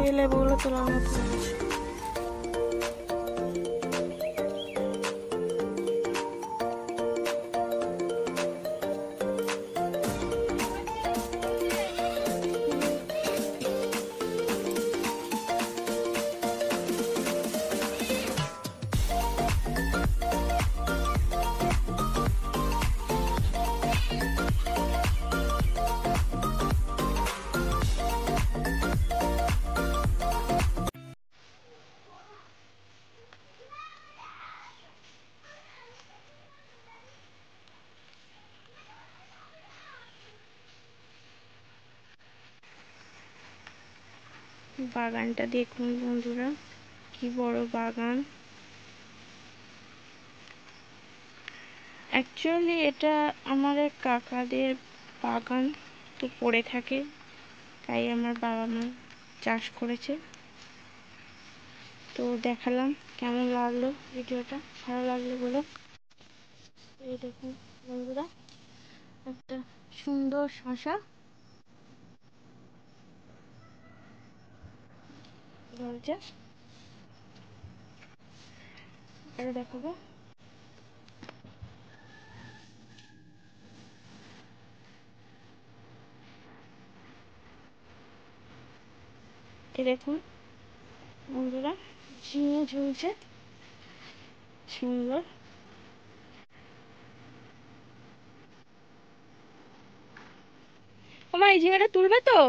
এই লেবুগুলো তোলার মতো হয়েছে। বাগানটা দেখুন বন্ধুরা, কি বড় বাগান। অ্যাকচুয়ালি এটা আমাদের কাকাদের বাগান তো পড়ে থাকে, তাই আমার বাবা মা চাষ করেছে। তো দেখালাম, কেমন লাগলো ভিডিওটা, ভালো লাগলো বলো। এই দেখুন বন্ধুরা, একটা সুন্দর শসা ধরেছে, এটা দেখাবো। এই দেখুন বন্ধুরা, ঝিঙে ঝুলছে সুন্দর। ওমা, এই ঝিঙেটা তুলবে তো?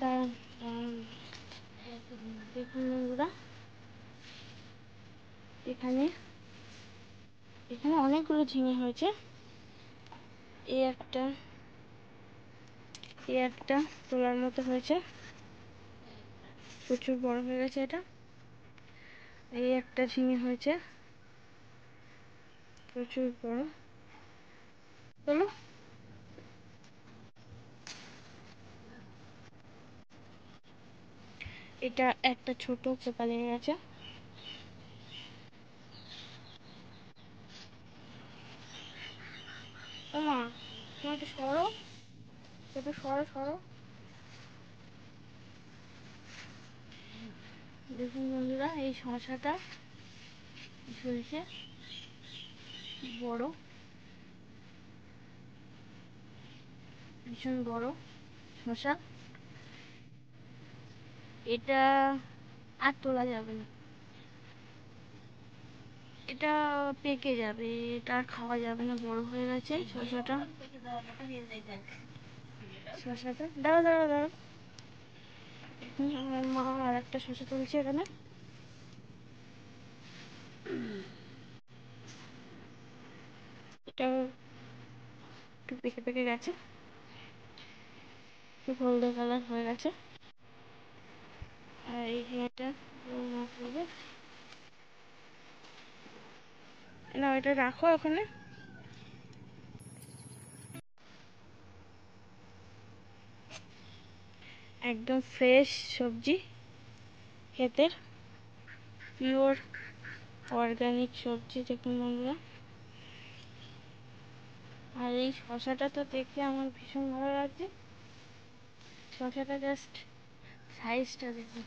দাঁড়ান দাঁড়ান। দেখুন বন্ধুরা, এখানে এখানে অনেকগুলো ঝিঙে হয়েছে। এই একটা তোলার মতো হয়েছে, প্রচুর বড় হয়ে গেছে এটা। এই একটা ঝিঙে হয়েছে, প্রচুর বড়। চলো, এটা একটা ছোট পোকা লেগে গেছে। ওমা, তুমি একটু সরো, একটু সরো সরো। দেখুন বন্ধুরা, এই শসাটা ঝুলছে বড়, ভীষণ বড় শসা। এটা আর তোলা যাবে না, এটা পেকে যাবে, এটা আর খাওয়া যাবে না, বড় হয়ে গেছে শসাটা। দাঁড়াও দাঁড়াও দাঁড়াও, আমার মা আর একটা শসা তুলছে এখানে। এটা একটু পেকে পেকে গেছে, একটু হলদে কালার হয়ে গেছে। আর এই ঝিঙেটা মা তুলবে না, এটা রাখো ওখানে। একদম ফ্রেশ সবজি, ক্ষেতের পিওর অর্গানিক সবজি। দেখুন বন্ধুরা, আর এই শসাটা তো দেখে আমার ভীষণ ভালো লাগছে। শসাটা জাস্ট সাইজটা দেখুন।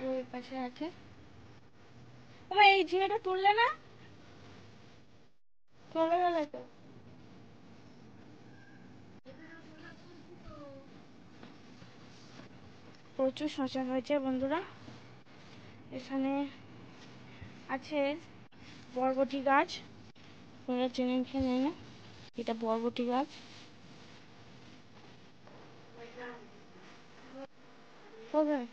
ওই পাশে আছে। ও, এই ঝিঙেটা তুললে না? চলে গেলে তো। প্রচুর শসা হয়েছে বন্ধুরা। এখানে আছে বরবটি গাছ, তোমরা চেনেন কি জানি না, এটা বরবটি গাছ। কোথায়?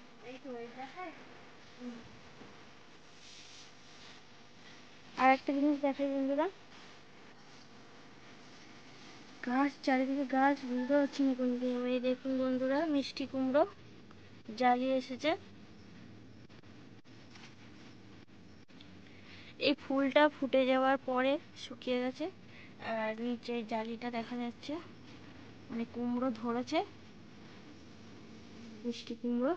আর একটা জিনিস দেখাই বন্ধুরা, গাছ চারিদিকে গাছ, বুঝতে পারছি না কোন দিকে। এই দেখুন বন্ধুরা, মিষ্টি কুমড়ো জ্বালিয়ে এসেছে। এই ফুলটা ফুটে যাওয়ার পরে শুকিয়ে গেছে, আর নিচে জালিটা দেখা যাচ্ছে, মানে কুমড়ো ধরেছে, মিষ্টি কুমড়ো।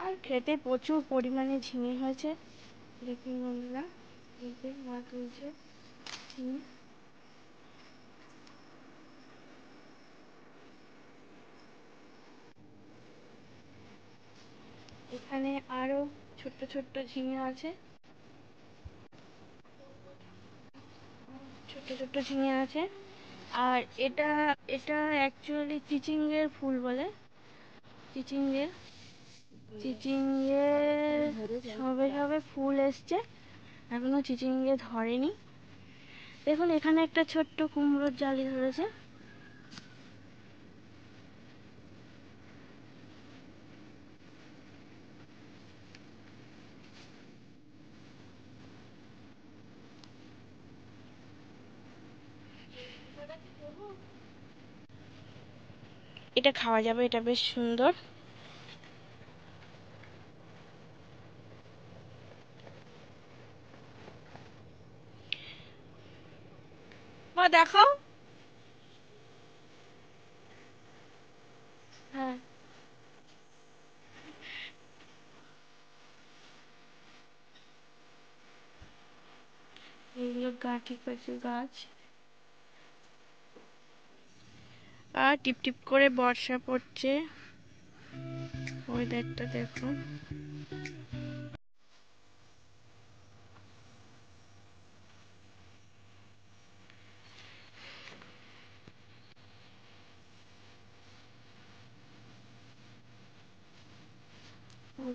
আর খেতে প্রচুর পরিমাণে ঝিঙে হয়েছে। দেখুন বন্ধুরা, এই যে মা তুলছে ঝিঙে। এখানে আরো ছোট্ট ছোট্ট ঝিঙে আছে, ছোট্ট ছোট্ট ঝিঙে আছে। আর এটা এটা অ্যাকচুয়ালি চিচিঙ্গের ফুল বলে, চিচিঙ্গের চিচিঙ্গের সবে সবে ফুল এসছে, এখনো চিচিঙ্গে ধরেনি। দেখুন এখানে একটা ছোট্ট কুমড়োর জালি ধরেছে। এটা খাওয়া যাবে, এটা বেশ সুন্দর। মা দেখাও। হ্যাঁ, এইগুলো গাঁঠি কচু গাছ। আর টিপ টিপ করে বর্ষা পড়ছে, ওয়েদারটা দেখুন।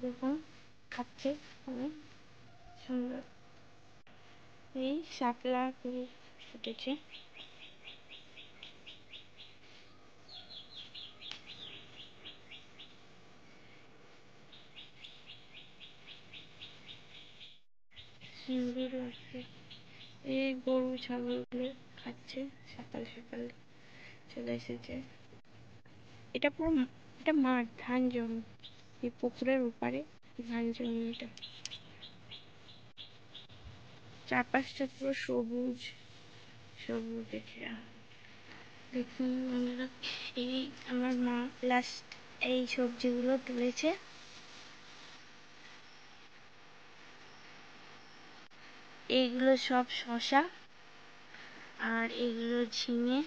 দেখুন খাচ্ছে অনেক সুন্দর। এই শাপলা ফুটেছে। সিঁড়ি রয়েছে, এই গরু ছাগলগুলো খাচ্ছে, সকাল সকাল চলে এসেছে। এটা পুরো এটা মাঠ, ধান জমি, এই পুকুরের ওপারে ধান জমি। এটা চারপাশটা পুরো সবুজ সবুজ ঘেরা। দেখুন বন্ধুরা, এই আমার মা লাস্ট এই সবজিগুলো তুলেছে। এইগুলো সব শসা, আর এগুলো ঝিঙে।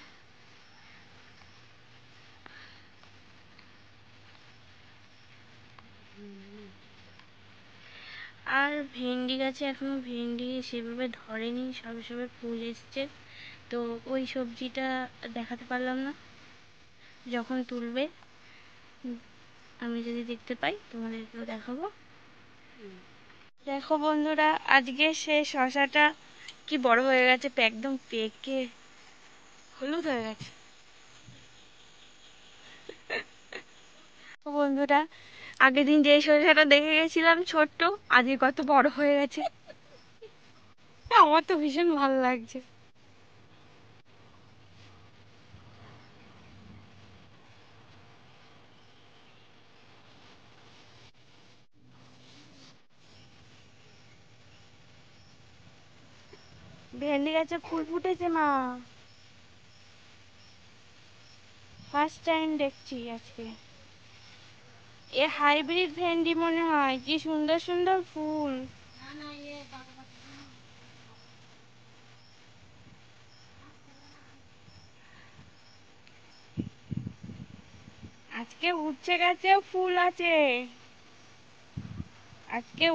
আর ভেন্ডি গাছে এখনো ভেন্ডি সেভাবে ধরেনি, সবে সবে ফুল এসছে, তো ওই সবজিটা দেখাতে পারলাম না। যখন তুলবে আমি যদি দেখতে পাই তোমাদেরকেও দেখাবো। দেখো বন্ধুরা, আজকে সেই শসাটা কি বড় হয়ে গেছে, একদম পেকে হলুদ হয়ে গেছে। বন্ধুরা, আগের দিন যে শসাটা দেখে গেছিলাম ছোট্ট, আজকে কত বড় হয়ে গেছে। আমার তো ভীষণ ভালো লাগছে। ভেন্ডি গাছে ফুল ফুটেছে মা, ফার্স্ট টাইম দেখছি আজকে। এ হাইব্রিড ভেন্ডি মনে হয়, কি সুন্দর সুন্দর ফুল। আজকে উচ্ছে গাছেও ফুল আছে, আজকে